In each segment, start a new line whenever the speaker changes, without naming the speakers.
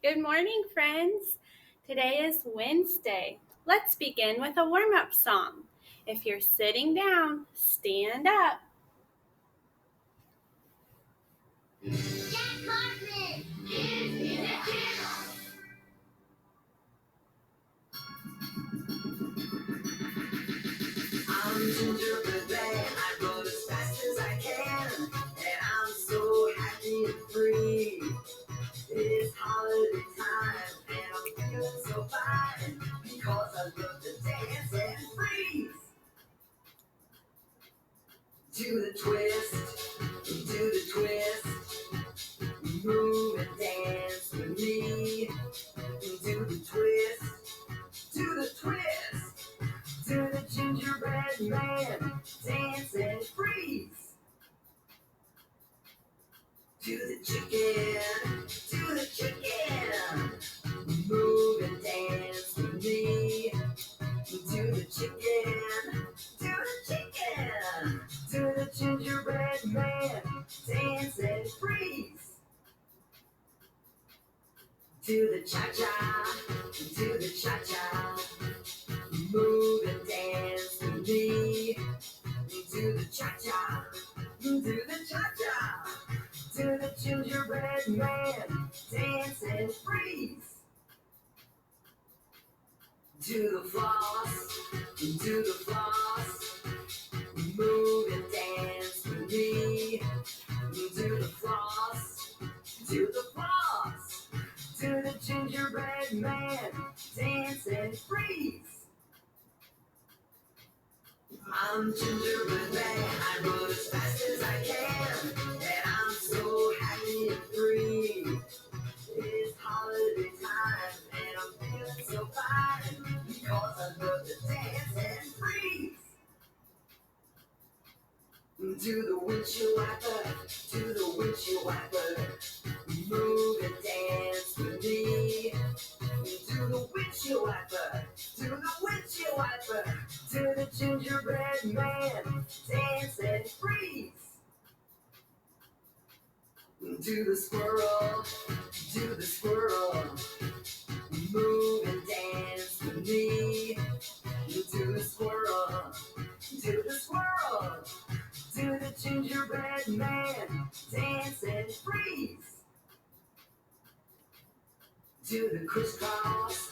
Good morning, friends. Today is Wednesday. Let's begin with a warm-up song. If you're sitting down, stand up.
I'm gingerbread man, I run as fast as I can, and I'm so happy and free. It's holiday time, and I'm feeling so fine, because I love to dance and freeze. Do the twist, do the twist, move and dance with me. Do the twist, do the twist, do the gingerbread man, dance and freeze. Do the chicken, do the chicken, move and dance with me. Do the chicken, do the chicken, do the gingerbread man, dance and freeze. Do the cha-cha, do the cha-cha, move and dance with me. Do the cha-cha, do the cha-cha, do the gingerbread man, dance and freeze. Do the floss, do the floss, move and dance with me. Do the floss, do the floss, do the gingerbread man, dance and freeze. I'm gingerbread man, I run as fast as I can, and I'm so happy and free. It's holiday time, and I'm feeling so fine, because I love to dance and freeze. Do the windshield wiper, do the windshield wiper, move and dance with me. Do the windshield wiper, do the windshield wiper, do the gingerbread man, dance and freeze. Do the squirrel, do the squirrel, move and dance with me. Do the squirrel, do the squirrel, do the gingerbread man, dance and freeze. Do the crisscross,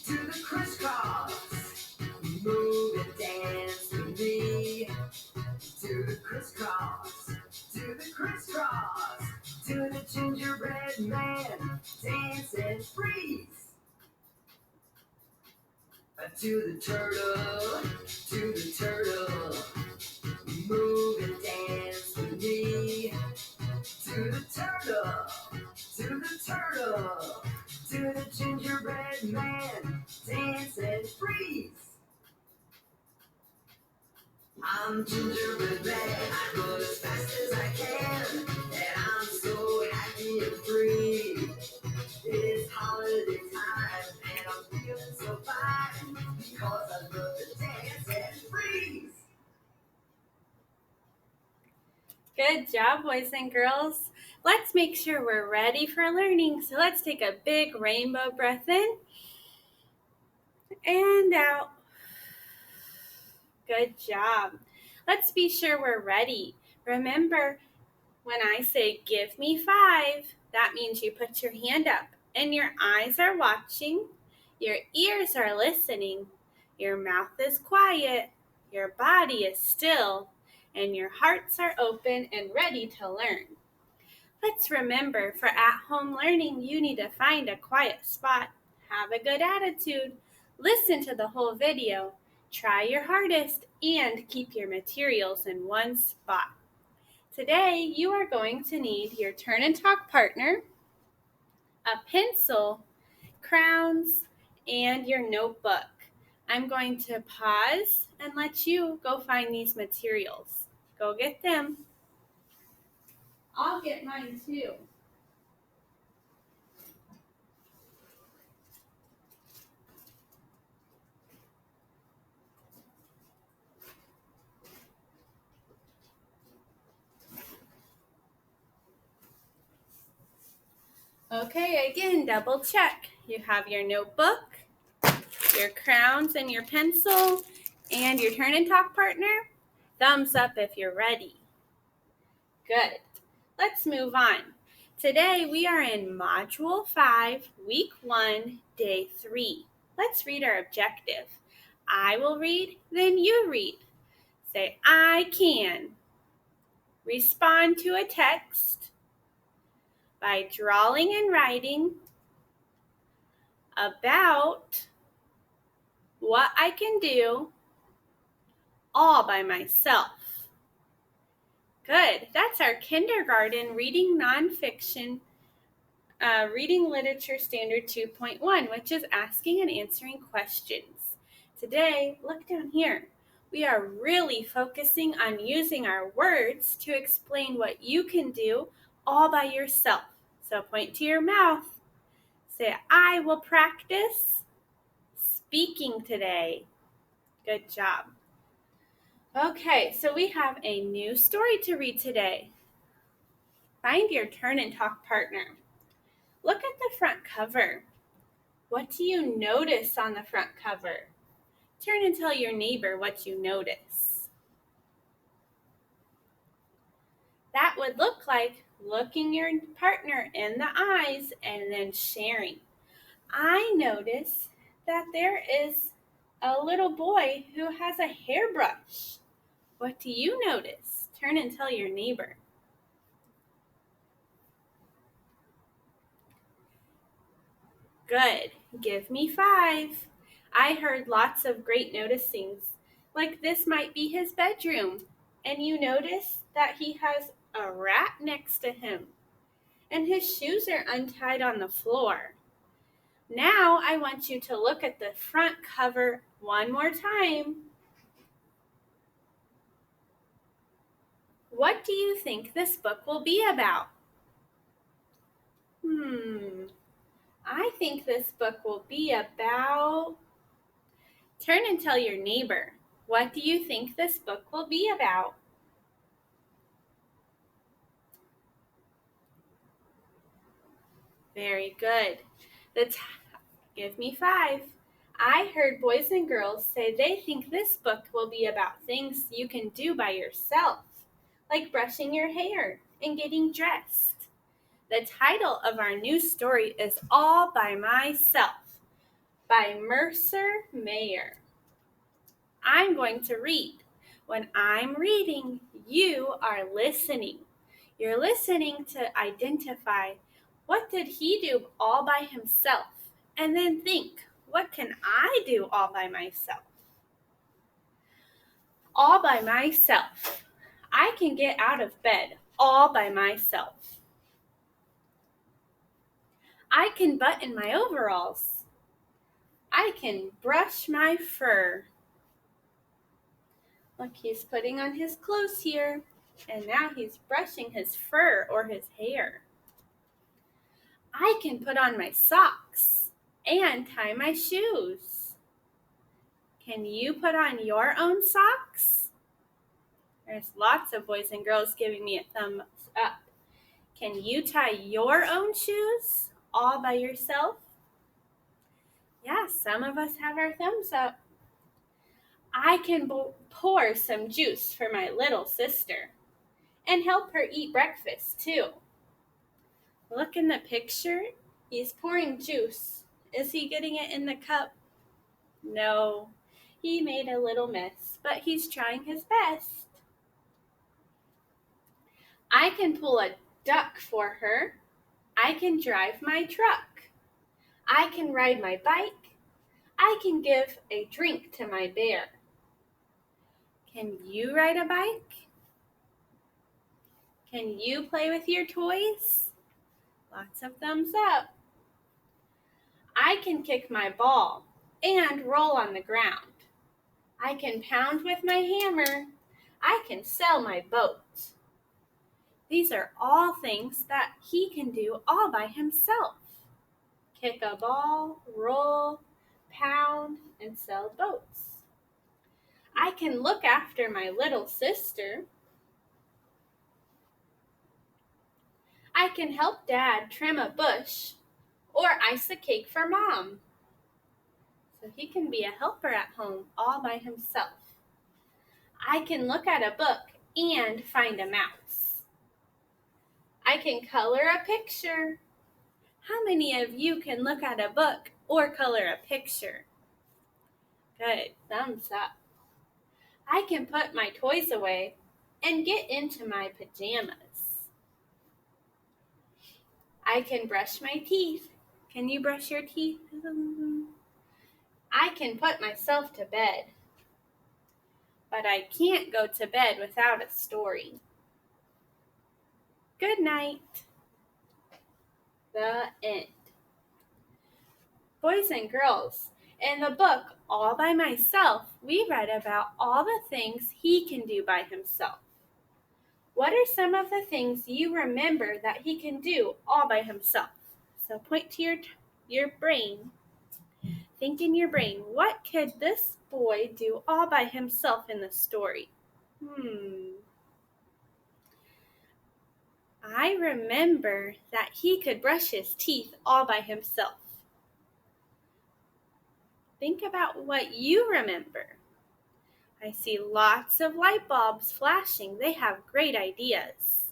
do the crisscross, move and dance with me. Do the crisscross, do the crisscross, do the gingerbread man, dance and freeze. Do the turtle, do the turtle, move and dance with me. Do the turtle, do the turtle, do the gingerbread man, dance and freeze. I'm gingerbread man, I run as fast as I can, and I'm so happy and free. It's holiday time, and I'm feeling so fine, because I love to dance and freeze.
Good job, boys and girls. Let's make sure we're ready for learning. So let's take a big rainbow breath in and out. Good job. Let's be sure we're ready. Remember, when I say give me 5, that means you put your hand up and your eyes are watching, your ears are listening, your mouth is quiet, your body is still, and your hearts are open and ready to learn. Let's remember, for at-home learning, you need to find a quiet spot, have a good attitude, listen to the whole video, try your hardest, and keep your materials in one spot. Today, you are going to need your Turn and Talk partner, a pencil, crowns, and your notebook. I'm going to pause and let you go find these materials. Go get them. I'll get mine too. Okay, again, double check. You have your notebook, your crowns and your pencil, and your turn and talk partner. Thumbs up if you're ready. Good. Let's move on. Today we are in Module 5, Week 1, Day 3. Let's read our objective. I will read, then you read. Say, I can. Respond to a text by drawing and writing about what I can do all by myself. Good. That's our kindergarten reading nonfiction, reading literature standard 2.1, which is asking and answering questions. Today, look down here. We are really focusing on using our words to explain what you can do all by yourself. So point to your mouth. Say, I will practice speaking today. Good job. Okay, so we have a new story to read today. Find your turn and talk partner. Look at the front cover. What do you notice on the front cover? Turn and tell your neighbor what you notice. That would look like looking your partner in the eyes and then sharing. I notice that there is a little boy who has a hairbrush. What do you notice? Turn and tell your neighbor. Good. Give me 5. I heard lots of great noticings. Like this might be his bedroom. And you notice that he has a rat next to him. And his shoes are untied on the floor. Now I want you to look at the front cover one more time. What do you think this book will be about? I think this book will be about... Turn and tell your neighbor. What do you think this book will be about? Very good. Give me 5. I heard boys and girls say they think this book will be about things you can do by yourself, like brushing your hair and getting dressed. The title of our new story is All by Myself by Mercer Mayer. I'm going to read. When I'm reading, you are listening. You're listening to identify what did he do all by himself, and then think, what can I do all by myself? All by myself. I can get out of bed all by myself. I can button my overalls. I can brush my fur. Look, he's putting on his clothes here, and now he's brushing his fur or his hair. I can put on my socks and tie my shoes. Can you put on your own socks? There's lots of boys and girls giving me a thumbs up. Can you tie your own shoes all by yourself? Yeah, some of us have our thumbs up. I can pour some juice for my little sister and help her eat breakfast too. Look in the picture. He's pouring juice. Is he getting it in the cup? No. He made a little mess, but he's trying his best. I can pull a duck for her. I can drive my truck. I can ride my bike. I can give a drink to my bear. Can you ride a bike? Can you play with your toys? Lots of thumbs up. I can kick my ball and roll on the ground. I can pound with my hammer. I can sail my boat. These are all things that he can do all by himself. Kick a ball, roll, pound, and sail boats. I can look after my little sister. I can help Dad trim a bush or ice a cake for Mom. So he can be a helper at home all by himself. I can look at a book and find a mouse. I can color a picture. How many of you can look at a book or color a picture? Good, thumbs up. I can put my toys away and get into my pajamas. I can brush my teeth. Can you brush your teeth? I can put myself to bed. But I can't go to bed without a story. Good night. The end. Boys and girls, in the book All by Myself, we read about all the things he can do by himself. What are some of the things you remember that he can do all by himself? So point to your brain. Think in your brain, what could this boy do all by himself in the story? I remember that he could brush his teeth all by himself. Think about what you remember. I see lots of light bulbs flashing. They have great ideas.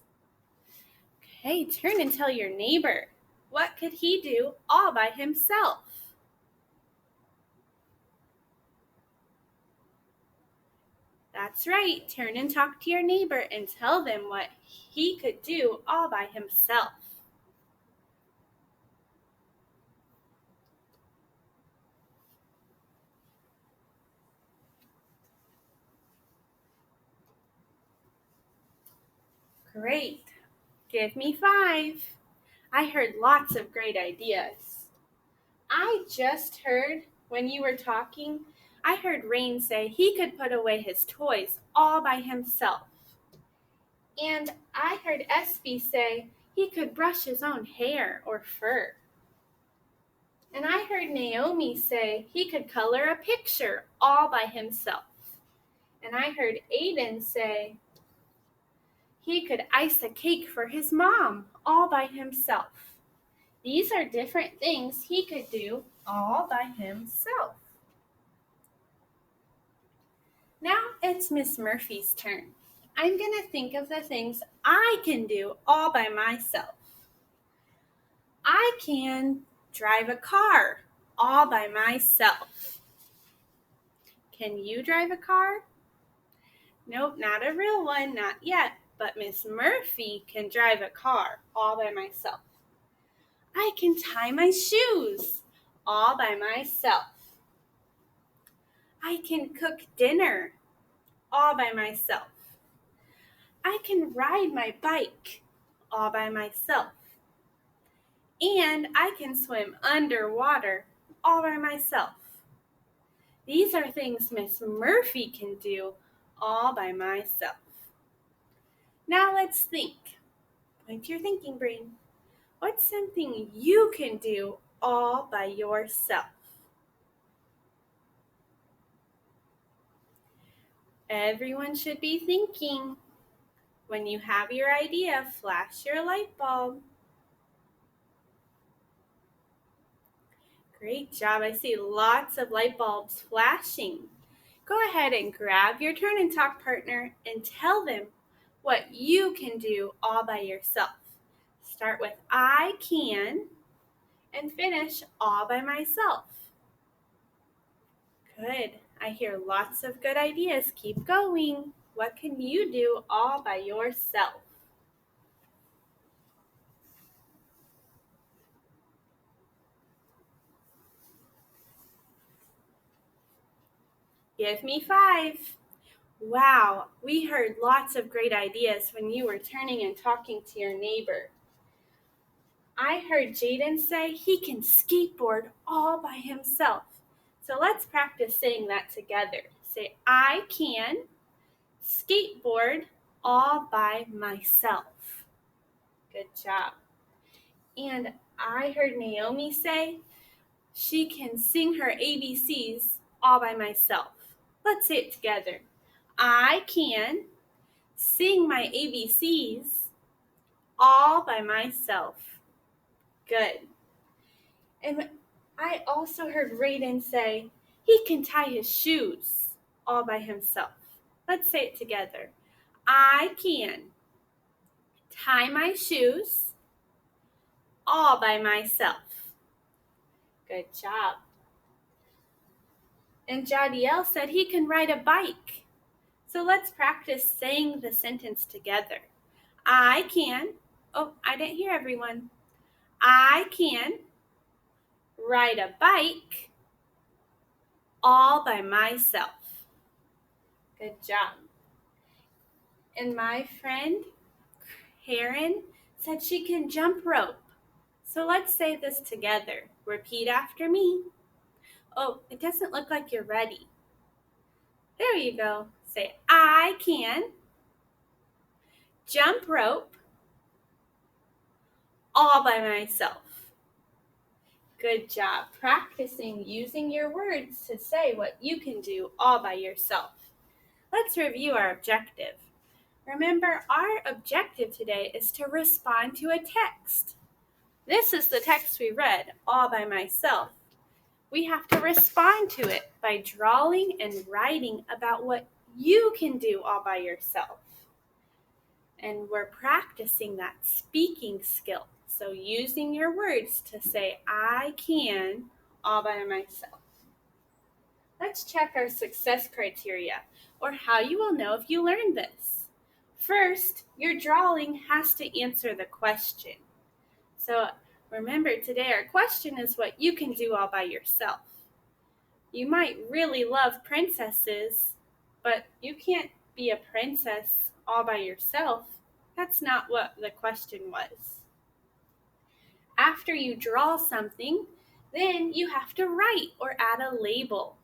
Okay, turn and tell your neighbor. What could he do all by himself? That's right. Turn and talk to your neighbor and tell them what he could do all by himself. Great. Give me 5. I heard lots of great ideas. I just heard when you were talking, I heard Rain say he could put away his toys all by himself. And I heard Espy say he could brush his own hair or fur. And I heard Naomi say he could color a picture all by himself. And I heard Aiden say he could ice a cake for his mom all by himself. These are different things he could do all by himself. Now it's Miss Murphy's turn. I'm going to think of the things I can do all by myself. I can drive a car all by myself. Can you drive a car? Nope, not a real one, not yet, but Miss Murphy can drive a car all by myself. I can tie my shoes all by myself. I can cook dinner all by myself. I can ride my bike all by myself. And I can swim underwater all by myself. These are things Miss Murphy can do all by myself. Now let's think. Point to your thinking brain. What's something you can do all by yourself? Everyone should be thinking. When you have your idea, flash your light bulb. Great job. I see lots of light bulbs flashing. Go ahead and grab your turn and talk partner and tell them what you can do all by yourself. Start with I can and finish all by myself. Good. I hear lots of good ideas. Keep going. What can you do all by yourself? Give me 5. Wow, we heard lots of great ideas when you were turning and talking to your neighbor. I heard Jaden say he can skateboard all by himself. So let's practice saying that together. Say, I can skateboard all by myself. Good job. And I heard Naomi say she can sing her ABCs all by myself. Let's say it together. I can sing my ABCs all by myself. Good. And I also heard Raiden say, he can tie his shoes all by himself. Let's say it together. I can tie my shoes all by myself. Good job. And Jadiel said he can ride a bike. So let's practice saying the sentence together. I can, I didn't hear everyone. I can ride a bike all by myself. Good job. And my friend Karen said she can jump rope. So let's say this together. Repeat after me. Oh, it doesn't look like you're ready. There you go. Say, I can jump rope all by myself. Good job practicing using your words to say what you can do all by yourself. Let's review our objective. Remember, our objective today is to respond to a text. This is the text we read all by myself. We have to respond to it by drawing and writing about what you can do all by yourself. And we're practicing that speaking skill. So using your words to say, I can all by myself. Let's check our success criteria, or how you will know if you learned this. First, your drawing has to answer the question. So remember, today our question is what you can do all by yourself. You might really love princesses, but you can't be a princess all by yourself. That's not what the question was. After you draw something, then you have to write or add a label.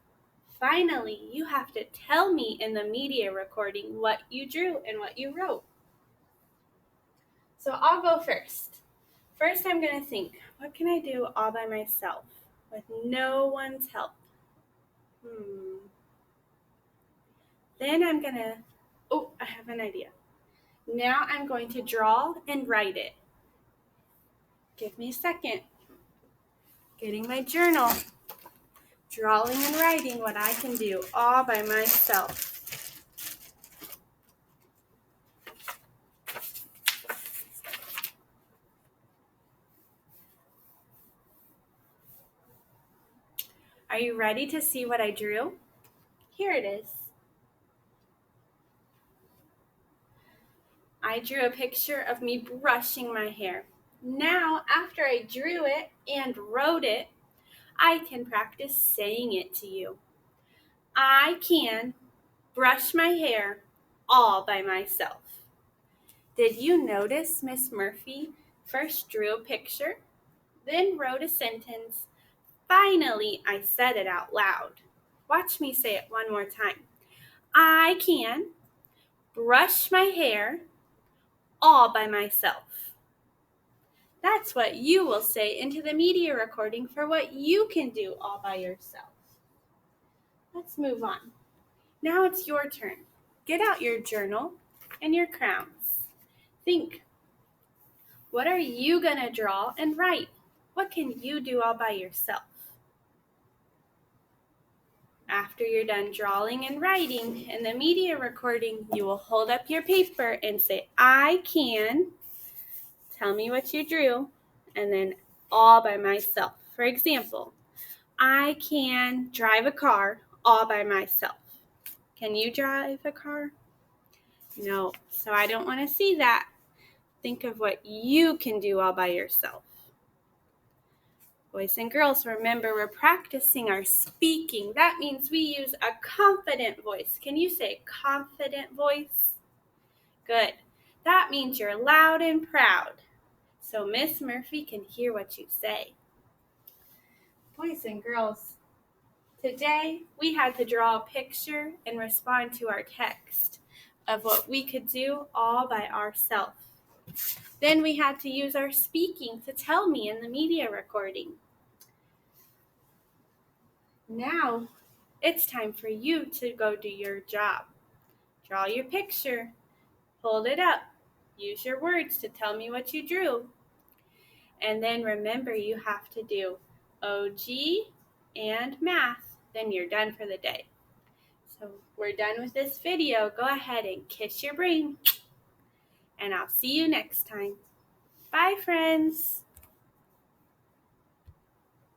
Finally, you have to tell me in the media recording what you drew and what you wrote. So I'll go first. First, I'm going to think, what can I do all by myself with no one's help? Then I'm going to, I have an idea. Now I'm going to draw and write it. Give me a second. Getting my journal. Drawing and writing what I can do all by myself. Are you ready to see what I drew? Here it is. I drew a picture of me brushing my hair. Now, after I drew it and wrote it, I can practice saying it to you. I can brush my hair all by myself. Did you notice Miss Murphy first drew a picture, then wrote a sentence? Finally, I said it out loud. Watch me say it one more time. I can brush my hair all by myself. That's what you will say into the media recording for what you can do all by yourself. Let's move on. Now it's your turn. Get out your journal and your crowns. Think, what are you going to draw and write? What can you do all by yourself? After you're done drawing and writing in the media recording, you will hold up your paper and say, I can, tell me what you drew, and then all by myself. For example, I can drive a car all by myself. Can you drive a car? No, so I don't want to see that. Think of what you can do all by yourself. Boys and girls, remember we're practicing our speaking. That means we use a confident voice. Can you say confident voice? Good. That means you're loud and proud. So Miss Murphy can hear what you say. Boys and girls, today we had to draw a picture and respond to our text of what we could do all by ourselves. Then we had to use our speaking to tell me in the media recording. Now it's time for you to go do your job. Draw your picture, hold it up, Use your words to tell me what you drew. And then remember, you have to do OG and math. Then you're done for the day. So we're done with this video. Go ahead and kiss your brain. And I'll see you next time. Bye, friends.